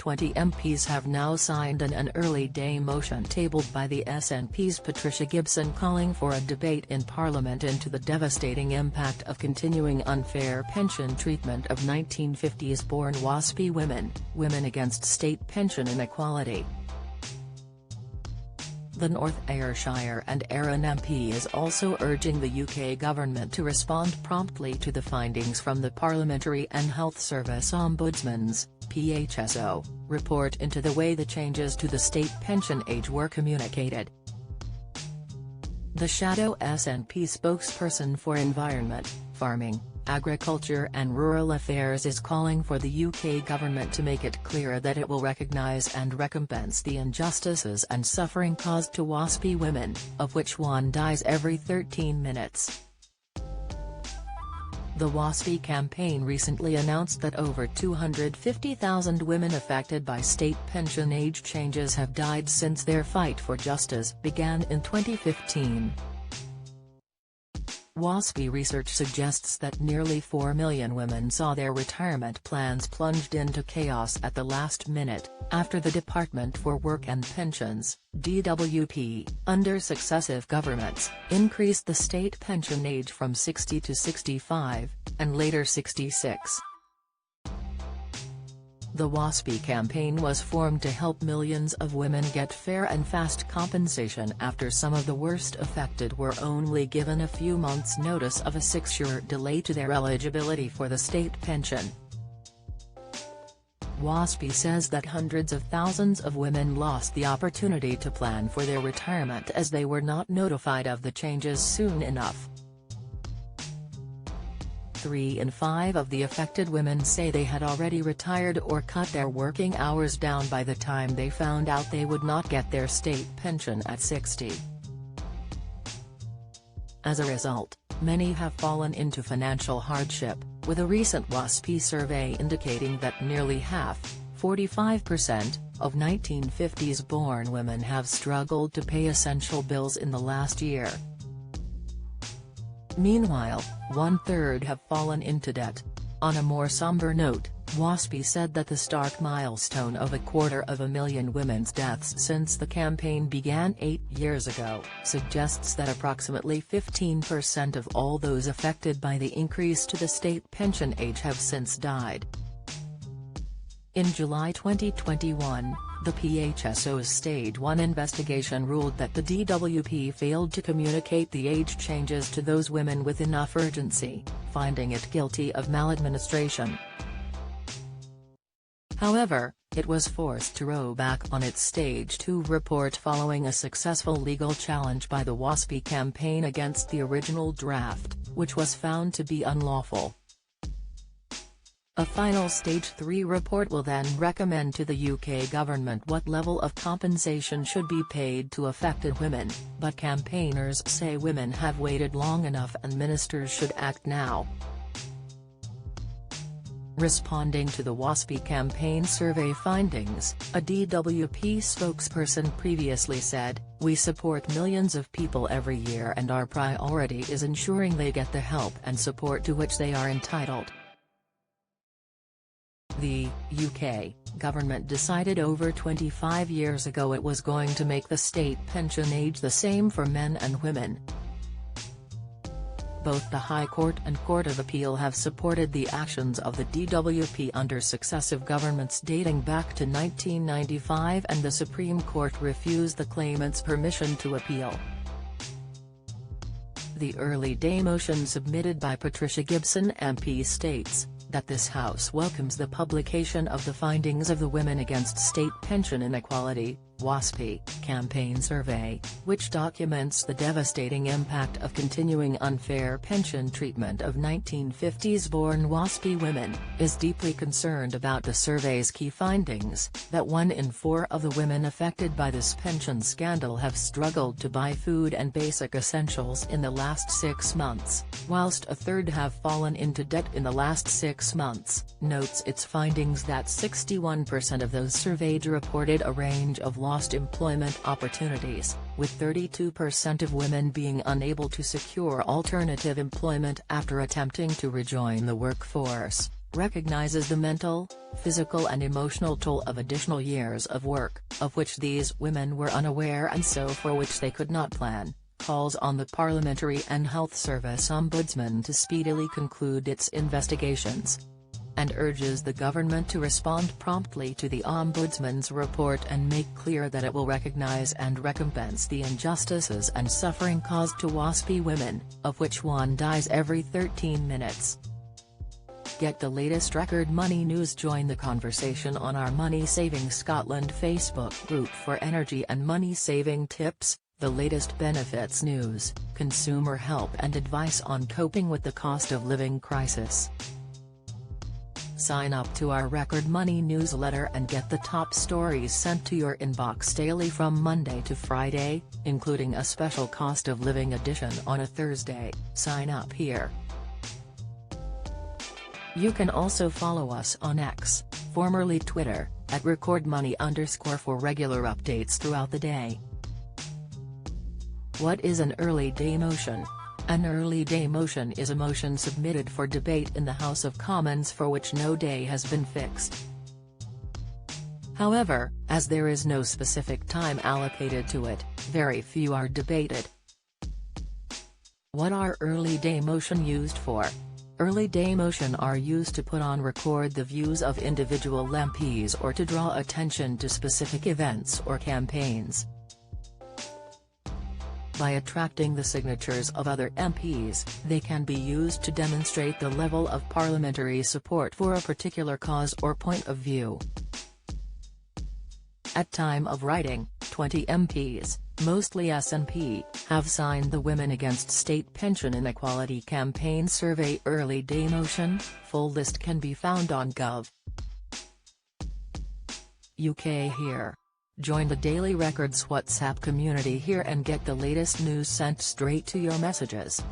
20 MPs have now signed an early day motion tabled by the SNP's Patricia Gibson calling for a debate in Parliament into the devastating impact of continuing unfair pension treatment of 1950s-born WASPI women, Women Against State Pension Inequality. The North Ayrshire and Arran MP is also urging the UK government to respond promptly to the findings from the Parliamentary and Health Service Ombudsman's (PHSO) report into the way the changes to the state pension age were communicated. The shadow SNP spokesperson for Environment, Farming, Agriculture and Rural Affairs is calling for the UK government to make it clear that it will recognise and recompense the injustices and suffering caused to WASPI women, of which one dies every 13 minutes. The WASPI campaign recently announced that over 250,000 women affected by state pension age changes have died since their fight for justice began in 2015. WASPI research suggests that nearly 4 million women saw their retirement plans plunged into chaos at the last minute, after the Department for Work and Pensions, DWP, under successive governments, increased the state pension age from 60 to 65, and later 66. The WASPI campaign was formed to help millions of women get fair and fast compensation after some of the worst affected were only given a few months' notice of a 6-year delay to their eligibility for the state pension. WASPI says that hundreds of thousands of women lost the opportunity to plan for their retirement as they were not notified of the changes soon enough. 3 in 5 of the affected women say they had already retired or cut their working hours down by the time they found out they would not get their state pension at 60. As a result, many have fallen into financial hardship, with a recent WASPI survey indicating that nearly half, 45%, of 1950s-born women have struggled to pay essential bills in the last year. Meanwhile, 1/3 have fallen into debt. On a more somber note, WASPI said that the stark milestone of 250,000 women's deaths since the campaign began 8 years ago suggests that approximately 15% of all those affected by the increase to the state pension age have since died. In July 2021, the PHSO's Stage 1 investigation ruled that the DWP failed to communicate the age changes to those women with enough urgency, finding it guilty of maladministration. However, it was forced to row back on its Stage 2 report following a successful legal challenge by the WASPI campaign against the original draft, which was found to be unlawful. A final Stage 3 report will then recommend to the UK government what level of compensation should be paid to affected women, but campaigners say women have waited long enough and ministers should act now. Responding to the WASPI campaign survey findings, a DWP spokesperson previously said, "We support millions of people every year and our priority is ensuring they get the help and support to which they are entitled." The UK government decided over 25 years ago it was going to make the state pension age the same for men and women. Both the High Court and Court of Appeal have supported the actions of the DWP under successive governments dating back to 1995, and the Supreme Court refused the claimants' permission to appeal. The early day motion submitted by Patricia Gibson MP states that this House welcomes the publication of the findings of the Women Against State Pension Inequality (WASPI) campaign survey, which documents the devastating impact of continuing unfair pension treatment of 1950s-born WASPI women, is deeply concerned about the survey's key findings, that 1 in 4 of the women affected by this pension scandal have struggled to buy food and basic essentials in the last 6 months, whilst 1/3 have fallen into debt in the last 6 months, notes its findings that 61% of those surveyed reported a range of lost employment opportunities, with 32% of women being unable to secure alternative employment after attempting to rejoin the workforce. recognises the mental, physical and emotional toll of additional years of work, of which these women were unaware and so for which they could not plan, calls on the Parliamentary and Health Service Ombudsman to speedily conclude its investigations, and urges the government to respond promptly to the Ombudsman's report and make clear that it will recognise and recompense the injustices and suffering caused to WASPI women, of which one dies every 13 minutes. Get the latest record money news. Join the conversation on our Money Saving Scotland Facebook group for energy and money saving tips, the latest benefits news, consumer help and advice on coping with the cost of living crisis. Sign up to our Record Money newsletter and get the top stories sent to your inbox daily from Monday to Friday, including a special cost of living edition on a Thursday. Sign up here. You can also follow us on X, formerly Twitter, at @recordmoney_ for regular updates throughout the day. What is an early day motion? An early day motion is a motion submitted for debate in the House of Commons for which no day has been fixed. However, as there is no specific time allocated to it, very few are debated. What are early day motion used for? Early day motion are used to put on record the views of individual MPs or to draw attention to specific events or campaigns. By attracting the signatures of other MPs, they can be used to demonstrate the level of parliamentary support for a particular cause or point of view. At time of writing, 20 MPs, mostly SNP, have signed the Women Against State Pension Inequality campaign survey early day motion. Full list can be found on Gov. UK here. Join the Daily Records WhatsApp community here and get the latest news sent straight to your messages.